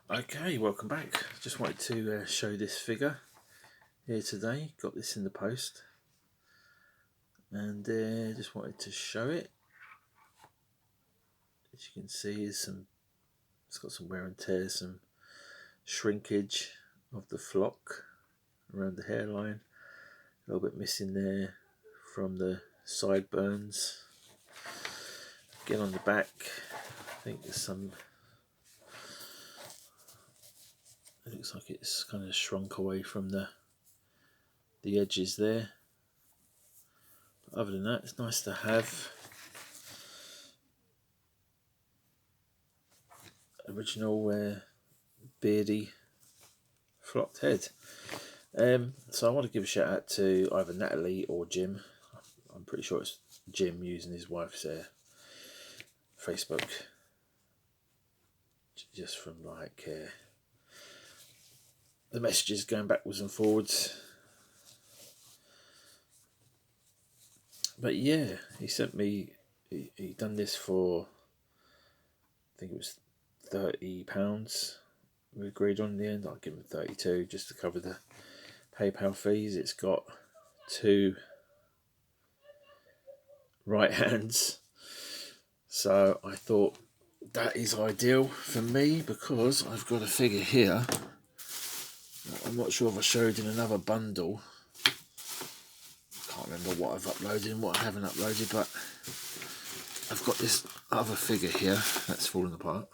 Okay, welcome back. Just wanted to show this figure here today. Got this in the post, and just wanted to show it. As you can see, it's got some wear and tear, some shrinkage of the flock around the hairline. A little bit missing there from the sideburns. Again on the back, I think there's some. It looks like it's kind of shrunk away from the edges there. But other than that, it's nice to have original beardy flocked head. So I want to give a shout out to either Natalie or Jim. I'm pretty sure it's Jim using his wife's Facebook, just from the messages going backwards and forwards. But yeah, he sent me. He done this for, I think it was £30. We agreed on in the end. I'll give him 32 just to cover the PayPal fees. It's got two right hands, so I thought that is ideal for me because I've got a figure here. I'm not sure if I showed in another bundle. Can't remember what I've uploaded and what I haven't uploaded, but I've got this other figure here that's fallen apart,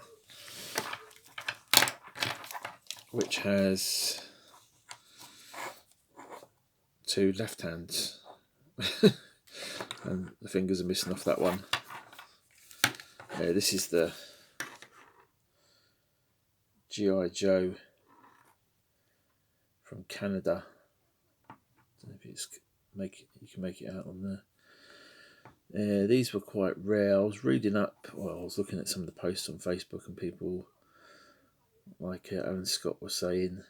which has two left hands and the fingers are missing off that one. This is the G.I. Joe from Canada. I don't know if you can make it out on there. These were quite rare. I was reading up, well, I was looking at some of the posts on Facebook, and people like Alan Scott was saying,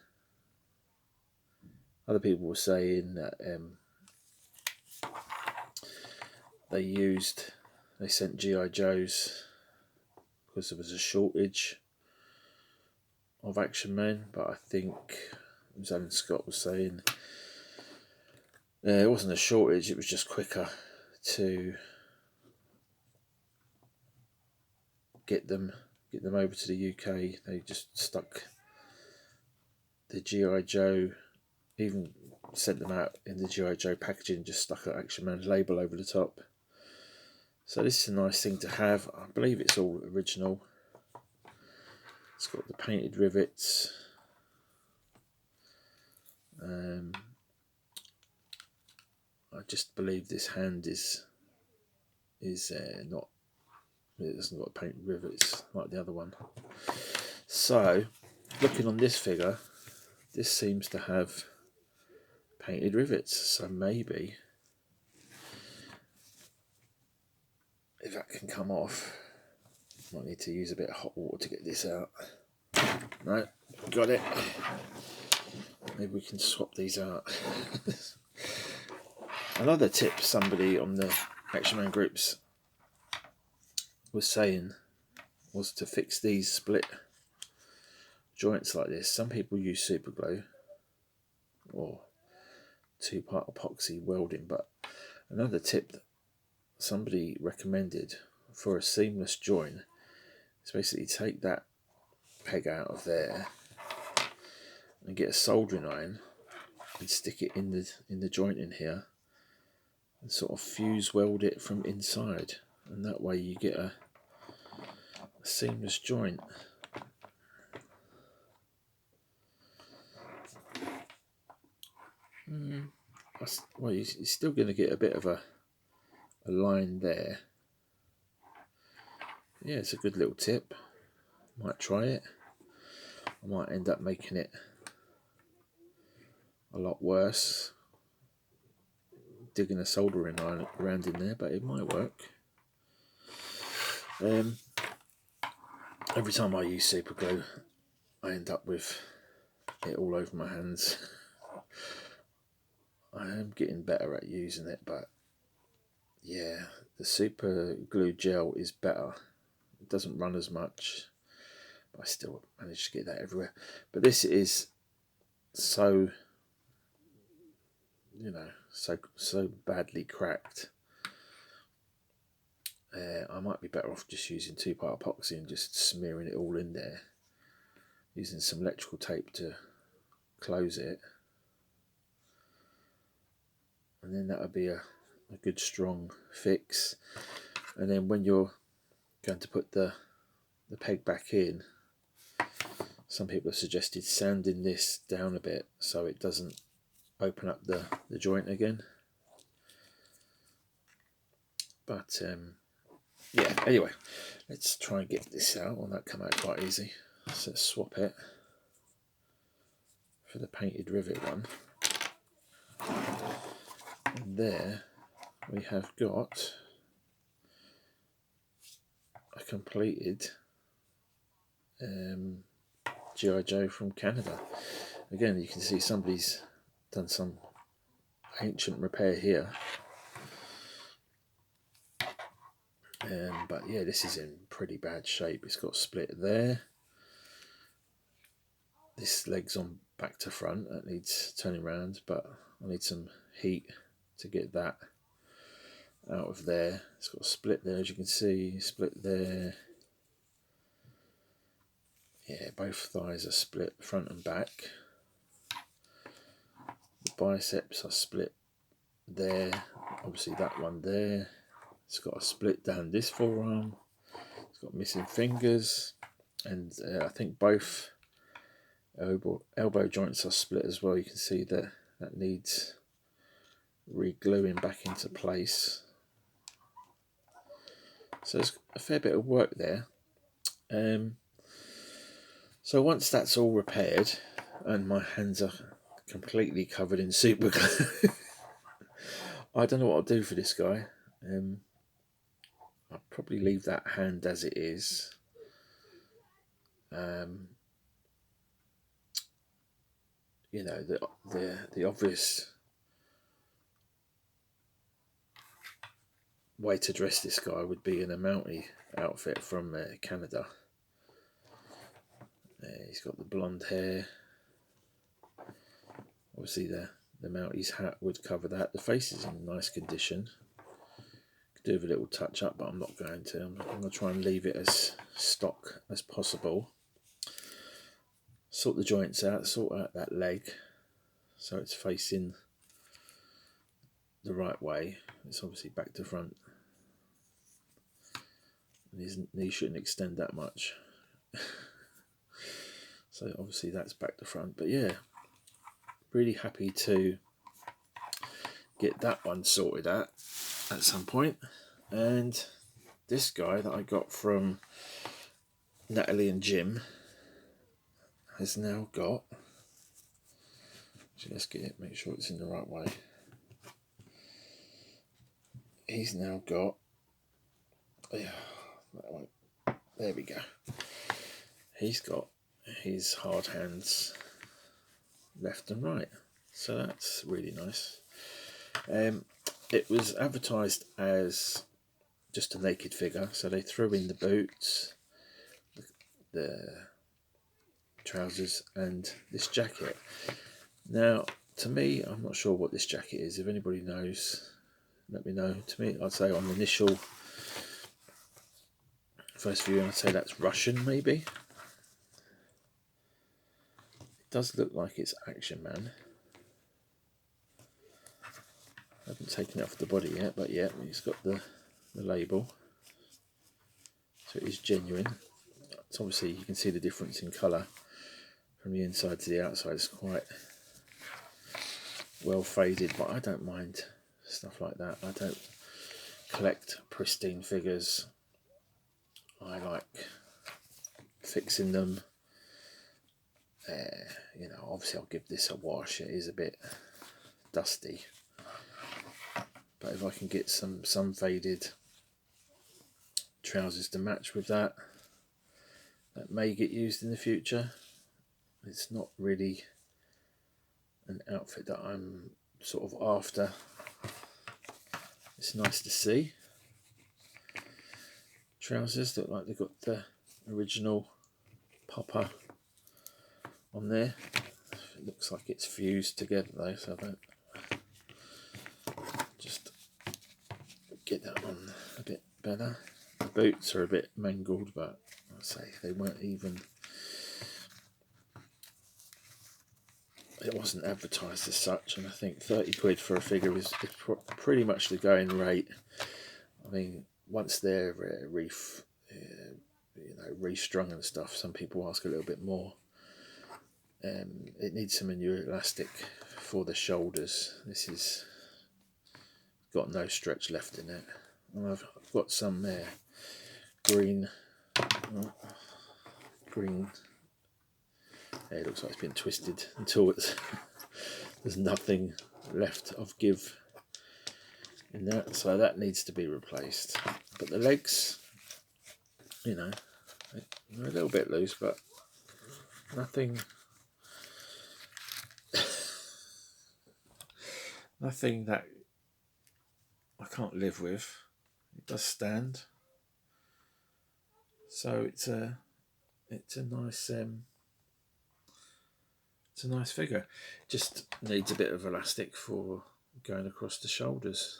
other people were saying that they sent G.I. Joes because there was a shortage of Action Men, but I think, as Alan Scott was saying, it wasn't a shortage, it was just quicker to get them over to the UK. They just stuck the G.I. Joe, even sent them out in the G.I. Joe packaging, just stuck an Action Man label over the top. So this is a nice thing to have. I believe it's all original. It's got the painted rivets. I just believe this hand is not. It hasn't got painted rivets like the other one. So, looking on this figure, this seems to have painted rivets. So maybe if that can come off, might need to use a bit of hot water to get this out. Right, got it. Maybe we can swap these out. Another tip somebody on the Action Man groups was saying was to fix these split joints like this. Some people use super glue or two-part epoxy welding, but another tip that somebody recommended for a seamless joint is basically take that peg out of there and get a soldering iron and stick it in the joint in here and sort of fuse weld it from inside, and that way you get a seamless joint. Well, you're still going to get a bit of a line there. Yeah, it's a good little tip. Might try it. I might end up making it a lot worse, digging a soldering iron around in there, but it might work. Every time I use super glue, I end up with it all over my hands. I am getting better at using it, but yeah, the super glue gel is better. It doesn't run as much, I still managed to get that everywhere. But this is so, you know, so badly cracked. I might be better off just using 2-part epoxy and just smearing it all in there, using some electrical tape to close it, and then that would be a good strong fix. And then when you're going to put the peg back in, some people have suggested sanding this down a bit so it doesn't open up the joint again. But yeah, anyway, let's try and get this out. Well, that come out quite easy. So let's swap it for the painted rivet one. And there we have got a completed G.I. Joe from Canada. Again, you can see somebody's done some ancient repair here. But yeah, this is in pretty bad shape. It's got a split there. This leg's on back to front. That needs turning around, but I need some heat to get that out of there. It's got a split there, as you can see. Split there. Yeah, both thighs are split, front and back. The biceps are split there. Obviously that one there. It's got a split down this forearm. It's got missing fingers, and I think both elbow joints are split as well. You can see that needs re-gluing back into place. So there's a fair bit of work there. So once that's all repaired and my hands are completely covered in super glue, I don't know what I'll do for this guy. I'll probably leave that hand as it is. You know, the obvious way to dress this guy would be in a Mountie outfit from Canada. He's got the blonde hair. Obviously the Mountie's hat would cover that. The face is in nice condition. Could do with a little touch up, but I'm not going to. I'm going to try and leave it as stock as possible. Sort the joints out, sort out that leg so it's facing the right way. It's obviously back to front. And his knee shouldn't extend that much. So obviously that's back to front. But yeah, really happy to get that one sorted out at some point. And this guy that I got from Natalie and Jim has now got, so let's get it, make sure it's in the right way. He's now got, there we go. He's got his hard hands left and right, so that's really nice. It was advertised as just a naked figure, so they threw in the boots, the trousers and this jacket. Now to me, I'm not sure what this jacket is. If anybody knows, let me know. To me, I'd say on the initial first view, I'd say that's Russian maybe. It does look like it's Action Man. I haven't taken it off the body yet, but yeah, it's got the label, so it is genuine. It's obviously, you can see the difference in colour from the inside to the outside. It's quite well faded, but I don't mind stuff like that. I don't collect pristine figures. I like fixing them. You know, obviously I'll give this a wash. It is a bit dusty, but if I can get some faded trousers to match with that, that may get used in the future. It's not really an outfit that I'm sort of after. It's nice to see. Trousers look like they've got the original popper on there. It looks like it's fused together though, so I don't just get that on a bit better. The boots are a bit mangled, but I'll say they weren't even. It wasn't advertised as such, and I think 30 quid for a figure is pretty much the going rate. I mean, once they're restrung and stuff, some people ask a little bit more. It needs some new elastic for the shoulders. This is got no stretch left in it. And I've got some green. Yeah, it looks like it's been twisted until there's nothing left of give in that, so that needs to be replaced. But the legs, you know, they're a little bit loose, but nothing that I can't live with. It does stand, so it's a nice figure. Just needs a bit of elastic for going across the shoulders.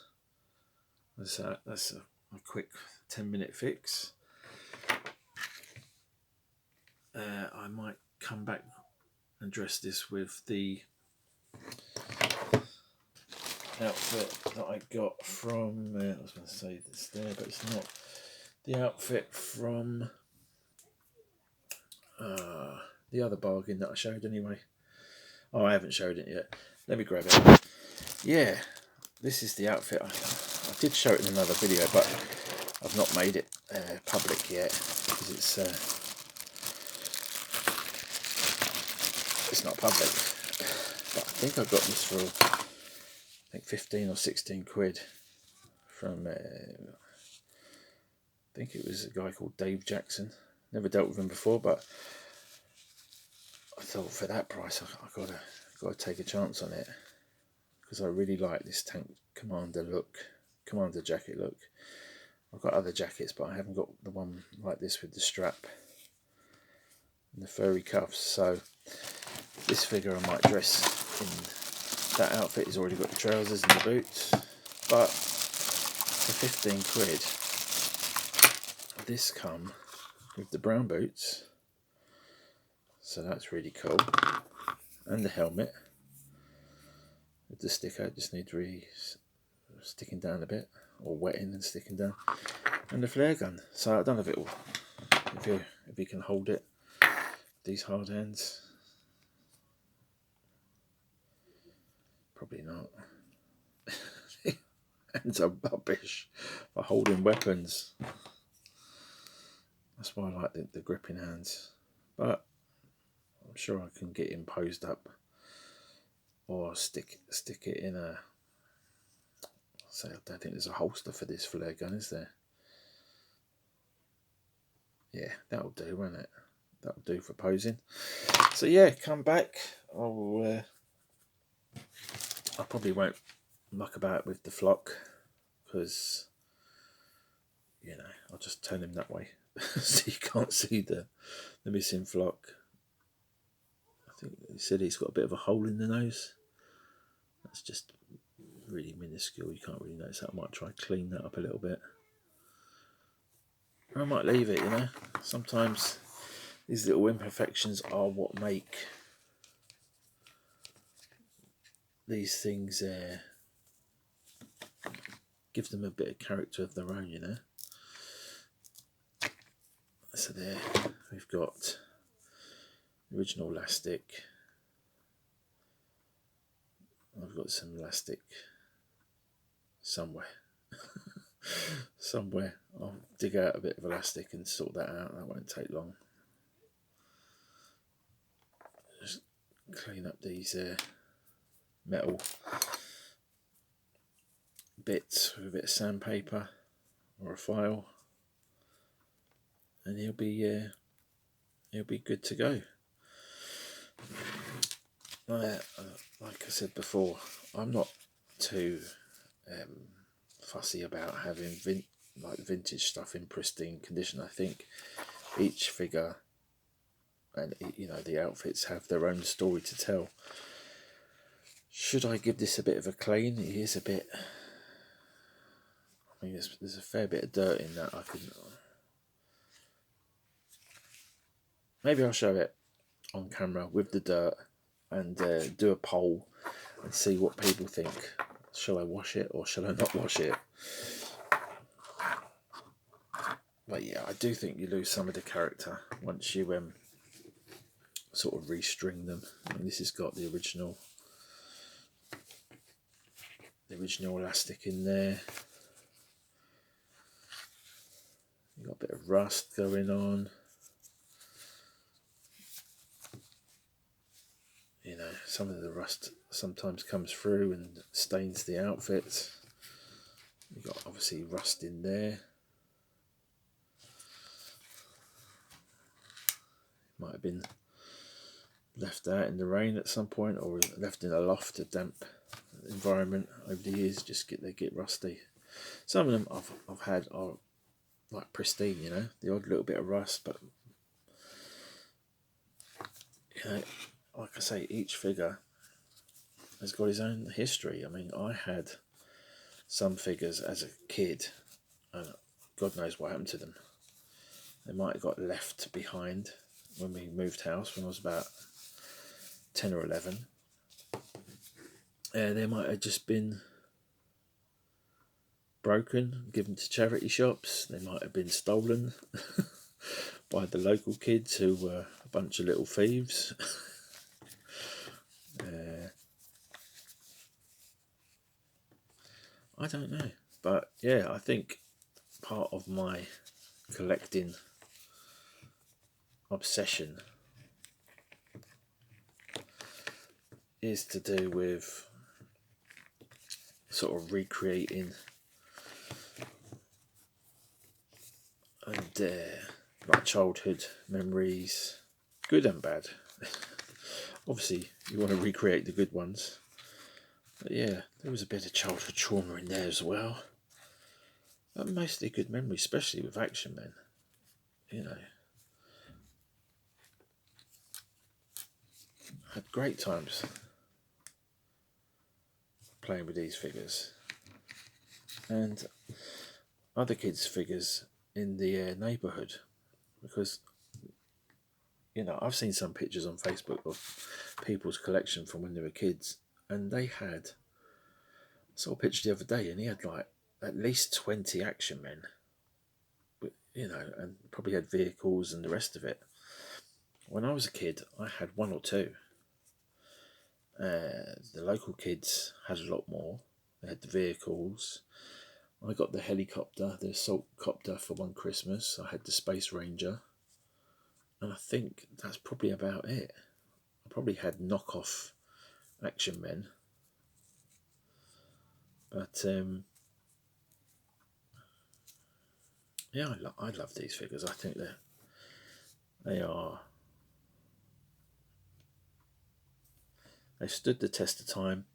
That's a quick 10-minute fix. I might come back and dress this with the outfit that I got from, I was going to say this there, but it's not. The outfit from the other bargain that I showed anyway. Oh, I haven't showed it yet. Let me grab it. Yeah, this is the outfit. I did show it in another video, but I've not made it public yet because it's not public. But I think I got this for 15 or 16 quid from I think it was a guy called Dave Jackson. Never dealt with him before, but I thought for that price I gotta take a chance on it, because I really like this tank commander jacket look. I've got other jackets, but I haven't got the one like this with the strap and the furry cuffs. So this figure I might dress in that outfit. He's already got the trousers and the boots, but for 15 quid this come with the brown boots, so that's really cool, and the helmet with the sticker. Just needs sticking down a bit, or wetting and sticking down, and the flare gun. So I don't know if it will, if you can hold it, these hard hands. Probably not. Hands are rubbish for holding weapons. That's why I like the gripping hands. But I'm sure I can get him posed up, or stick it in a. I don't think there's a holster for this flare gun, is there? Yeah, that'll do, won't it? That'll do for posing. So yeah, come back. I probably won't muck about with the flock, because I'll just turn him that way so you can't see the missing flock. I think he said he's got a bit of a hole in the nose. That's just really minuscule. You can't really notice that. I might try and clean that up a little bit. Or I might leave it, Sometimes these little imperfections are what make these things, give them a bit of character of their own, So there we've got original elastic. I've got some elastic somewhere. Somewhere. I'll dig out a bit of elastic and sort that out. That won't take long. Just clean up these metal bits with a bit of sandpaper or a file, and he'll be good to go. Like I said before, I'm not too fussy about having vintage stuff in pristine condition. I think each figure and you know, the outfits have their own story to tell. Should I give this a bit of a clean? It is a bit. I mean, there's a fair bit of dirt in that. I could. Maybe I'll show it on camera with the dirt and do a poll and see what people think. Shall I wash it or shall I not wash it? But yeah, I do think you lose some of the character once you sort of restring them. I mean, this has got the original elastic in there. You got a bit of rust going on. You know, some of the rust sometimes comes through and stains the outfit. You've got obviously rust in there. Might have been left out in the rain at some point, or left in a loft, a damp environment over the years. They get rusty. Some of them I've had are like pristine, you know, the odd little bit of rust, but you know, like I say, each figure has got his own history. I mean, I had some figures as a kid, and God knows what happened to them. They might have got left behind when we moved house when I was about 10 or 11. They might have just been broken, given to charity shops. They might have been stolen by the local kids who were a bunch of little thieves. I don't know, but yeah, I think part of my collecting obsession is to do with sort of recreating and like childhood memories, good and bad. Obviously, you want to recreate the good ones. But yeah, there was a bit of childhood trauma in there as well. But mostly good memories, especially with Action Men. You know, had great times playing with these figures. And other kids' figures in the neighbourhood. Because, you know, I've seen some pictures on Facebook of people's collection from when they were kids. And they had, I saw a picture the other day, and he had like at least 20 Action Men, you know, and probably had vehicles and the rest of it. When I was a kid, I had one or two. The local kids had a lot more. They had the vehicles. I got the helicopter, the assault copter for one Christmas. I had the Space Ranger. And I think that's probably about it. I probably had knockoff Action Men. But yeah, I love these figures. I think they stood the test of time.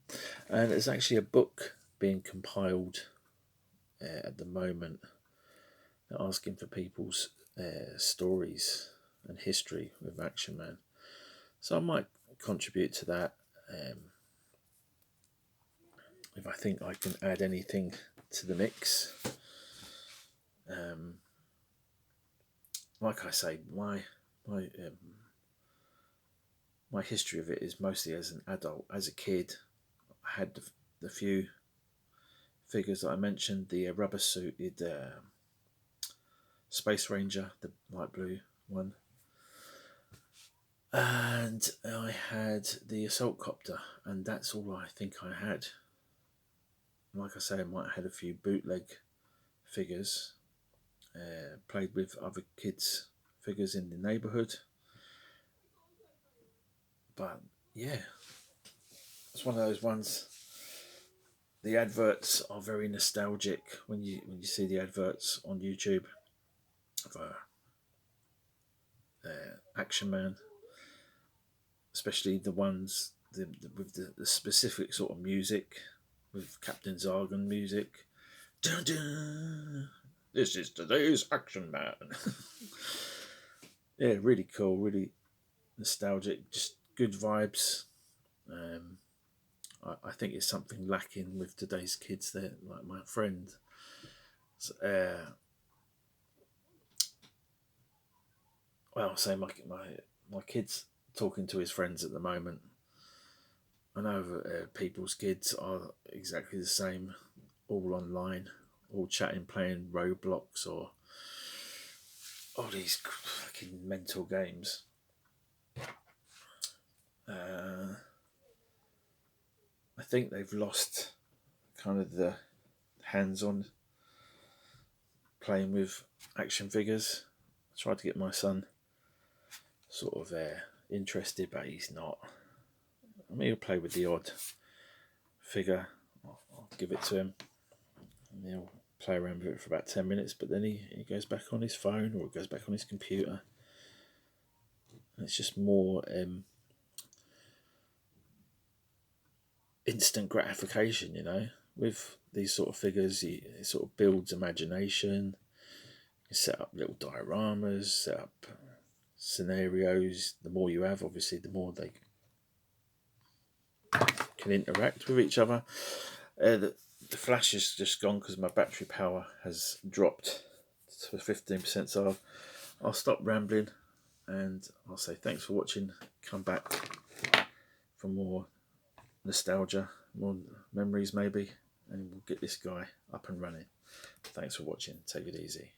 And there's actually a book being compiled at the moment, asking for people's stories and history with Action Man. So I might contribute to that if I think I can add anything to the mix. Like I say, my history of it is mostly as an adult. As a kid, I had the few figures that I mentioned, the rubber suited Space Ranger, the light blue one, and I had the assault copter, and that's all I think I had. Like I say, I might have had a few bootleg figures, played with other kids' figures in the neighbourhood. But yeah, it's one of those ones. The adverts are very nostalgic when you see the adverts on YouTube for Action Man, especially the ones with the specific sort of music, with Captain Zargan music. Dun, dun, this is today's Action Man. Yeah, really cool, really nostalgic, just good vibes. I think it's something lacking with today's kids. There, like my friend, well, say my kids talking to his friends at the moment. I know people's kids are exactly the same, all online, all chatting, playing Roblox or all these fucking mental games. I think they've lost kind of the hands-on playing with action figures. I tried to get my son sort of interested, but he's not. I mean, he'll play with the odd figure. I'll give it to him, and he'll play around with it for about 10 minutes, but then he goes back on his phone or goes back on his computer. And it's just more instant gratification, you know. With these sort of figures, it sort of builds imagination. You set up little dioramas, set up scenarios. The more you have, obviously, the more they can interact with each other. The flash is just gone because my battery power has dropped to 15%. So I'll stop rambling and I'll say thanks for watching. Come back for more nostalgia, more memories maybe, and we'll get this guy up and running. Thanks for watching. Take it easy.